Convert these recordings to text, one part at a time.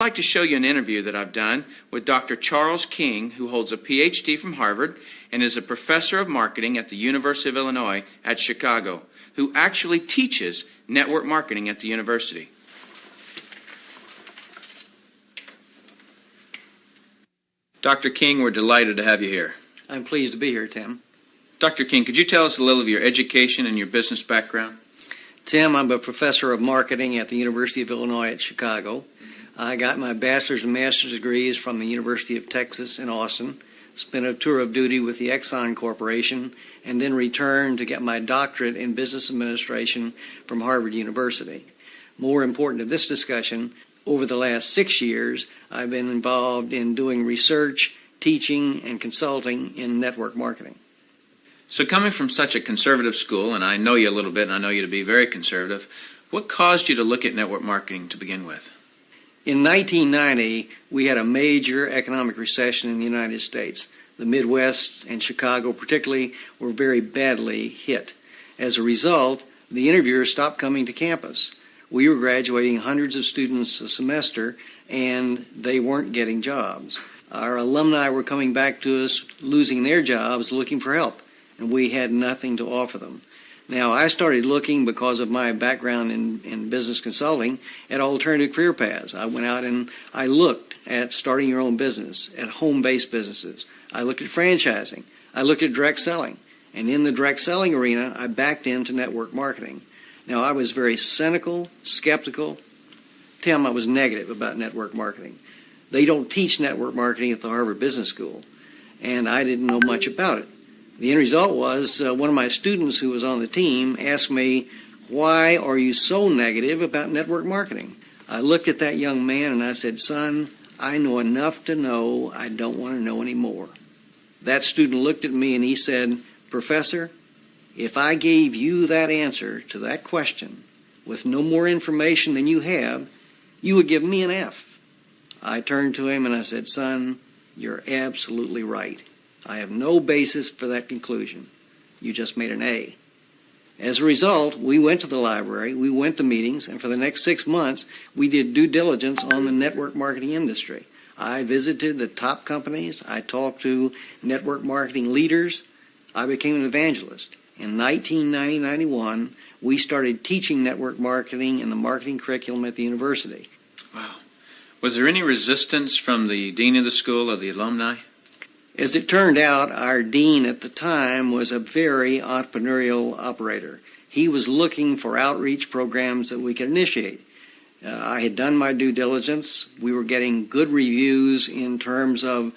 I'd like to show you an interview that I've done with Dr. Charles King, who holds a PhD from Harvard and is a professor of marketing at the University of Illinois at Chicago, who actually teaches network marketing at the university. Dr. King, we're delighted to have you here. I'm pleased to be here, Tim. Dr. King, could you tell us a little of your education and your business background? Tim, I'm a professor of marketing at the University of Illinois at Chicago. I got my bachelor's and master's degrees from the University of Texas in Austin, spent a tour of duty with the Exxon Corporation, and then returned to get my doctorate in business administration from Harvard University. More important to this discussion, over the last 6 years, I've been involved in doing research, teaching, and consulting in network marketing. So coming from such a conservative school, and I know you a little bit, and I know you to be very conservative, what caused you to look at network marketing to begin with? In 1990, we had a major economic recession in the United States. The Midwest and Chicago particularly were very badly hit. As a result, the interviewers stopped coming to campus. We were graduating hundreds of students a semester, and they weren't getting jobs. Our alumni were coming back to us, losing their jobs, looking for help, and we had nothing to offer them. Now, I started looking, because of my background in business consulting, at alternative career paths. I went out and I looked at starting your own business, at home-based businesses. I looked at franchising. I looked at direct selling. And in the direct selling arena, I backed into network marketing. Now, I was very cynical, skeptical. Tim, I was negative about network marketing. They don't teach network marketing at the Harvard Business School, and I didn't know much about it. The end result was one of my students who was on the team asked me, "Why are you so negative about network marketing?" I looked at that young man and I said, "Son, I know enough to know I don't want to know any more." That student looked at me and he said, "Professor, if I gave you that answer to that question with no more information than you have, you would give me an F." I turned to him and I said, "Son, you're absolutely right. I have no basis for that conclusion. You just made an A." As a result, we went to the library, we went to meetings, and for the next 6 months, we did due diligence on the network marketing industry. I visited the top companies. I talked to network marketing leaders. I became an evangelist. In 1990-91, we started teaching network marketing in the marketing curriculum at the university. Wow. Was there any resistance from the dean of the school or the alumni? As it turned out, our dean at the time was a very entrepreneurial operator. He was looking for outreach programs that we could initiate. I had done my due diligence. We were getting good reviews in terms of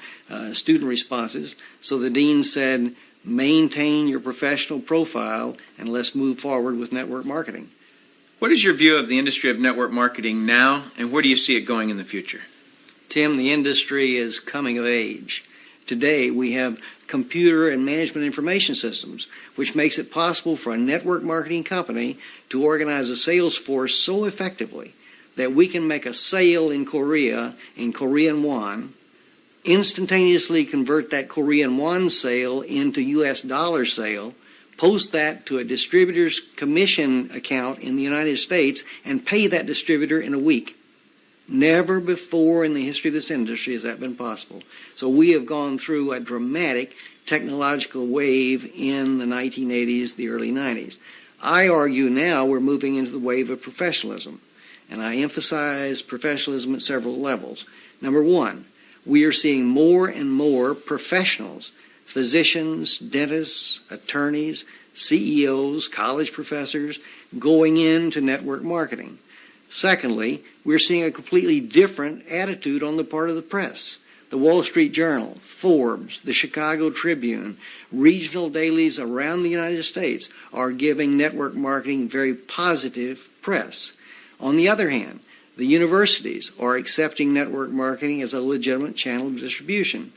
student responses. So the dean said, "Maintain your professional profile and let's move forward with network marketing." What is your view of the industry of network marketing now, and where do you see it going in the future? Tim, the industry is coming of age. Today, we have computer and management information systems, which makes it possible for a network marketing company to organize a sales force so effectively that we can make a sale in Korea in Korean won, instantaneously convert that Korean won sale into U.S. dollar sale, post that to a distributor's commission account in the United States, and pay that distributor in a week. Never before in the history of this industry has that been possible. So we have gone through a dramatic technological wave in the 1980s, the early 90s. I argue now we're moving into the wave of professionalism, and I emphasize professionalism at several levels. Number one, we are seeing more and more professionals, physicians, dentists, attorneys, CEOs, college professors, going into network marketing. Secondly, we're seeing a completely different attitude on the part of the press. The Wall Street Journal, Forbes, the Chicago Tribune, regional dailies around the United States are giving network marketing very positive press. On the other hand, the universities are accepting network marketing as a legitimate channel of distribution.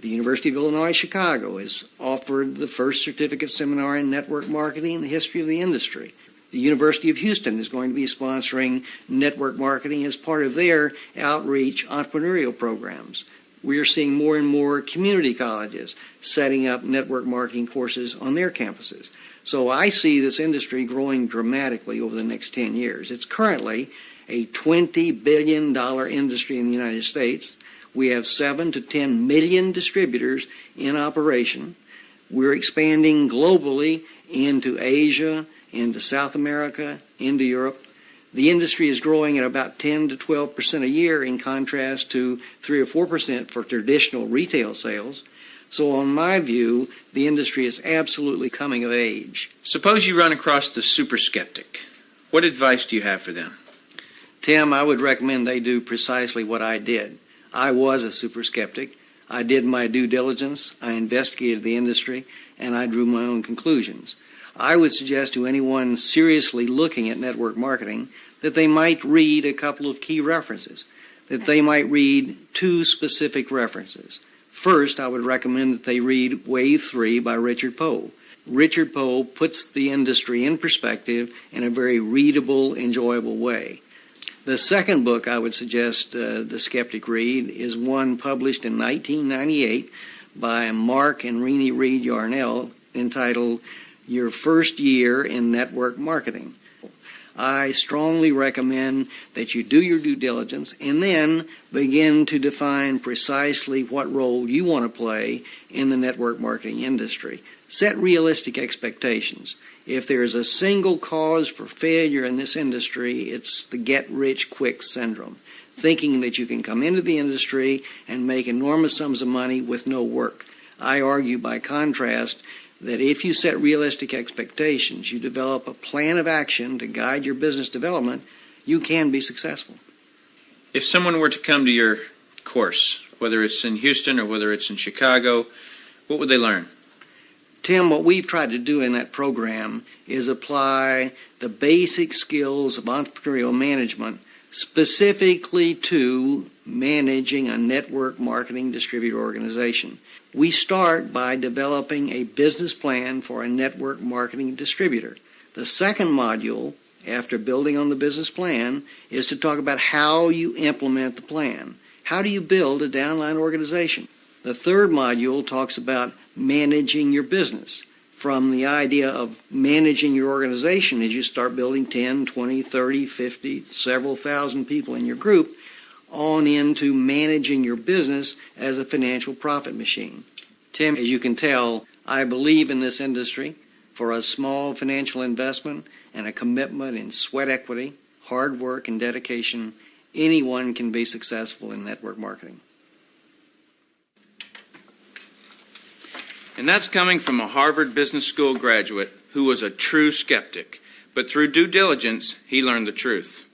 The University of Illinois Chicago has offered the first certificate seminar in network marketing in the history of the industry. The University of Houston is going to be sponsoring network marketing as part of their outreach entrepreneurial programs. We are seeing more and more community colleges setting up network marketing courses on their campuses. So I see this industry growing dramatically over the next 10 years. It's currently a $20 billion industry in the United States. We have 7 to 10 million distributors in operation. We're expanding globally into Asia, into South America, into Europe. The industry is growing at about 10 to 12% a year in contrast to 3 or 4% for traditional retail sales. So on my view, the industry is absolutely coming of age. Suppose you run across the super skeptic. What advice do you have for them? Tim, I would recommend they do precisely what I did. I was a super skeptic. I did my due diligence, I investigated the industry, and I drew my own conclusions. I would suggest to anyone seriously looking at network marketing that they might read a couple of key references, that they might read 2 specific references. First, I would recommend that they read Wave 3 by Richard Poe. Richard Poe puts the industry in perspective in a very readable, enjoyable way. The second book I would suggest the skeptic read is one published in 1998 by Mark and Renee Reed Yarnell entitled Your First Year in Network Marketing. I strongly recommend that you do your due diligence and then begin to define precisely what role you want to play in the network marketing industry. Set realistic expectations. If there is a single cause for failure in this industry, it's the get-rich-quick syndrome, thinking that you can come into the industry and make enormous sums of money with no work. I argue, by contrast, that if you set realistic expectations, you develop a plan of action to guide your business development, you can be successful. If someone were to come to your course, whether it's in Houston or whether it's in Chicago, what would they learn? Tim, what we've tried to do in that program is apply the basic skills of entrepreneurial management specifically to managing a network marketing distributor organization. We start by developing a business plan for a network marketing distributor. The second module, after building on the business plan, is to talk about how you implement the plan. How do you build a downline organization? The third module talks about managing your business. From the idea of managing your organization as you start building 10, 20, 30, 50, several thousand people in your group, on into managing your business as a financial profit machine. Tim, as you can tell, I believe in this industry. For a small financial investment and a commitment in sweat equity, hard work, and dedication, anyone can be successful in network marketing. And that's coming from a Harvard Business School graduate who was a true skeptic. But through due diligence, he learned the truth.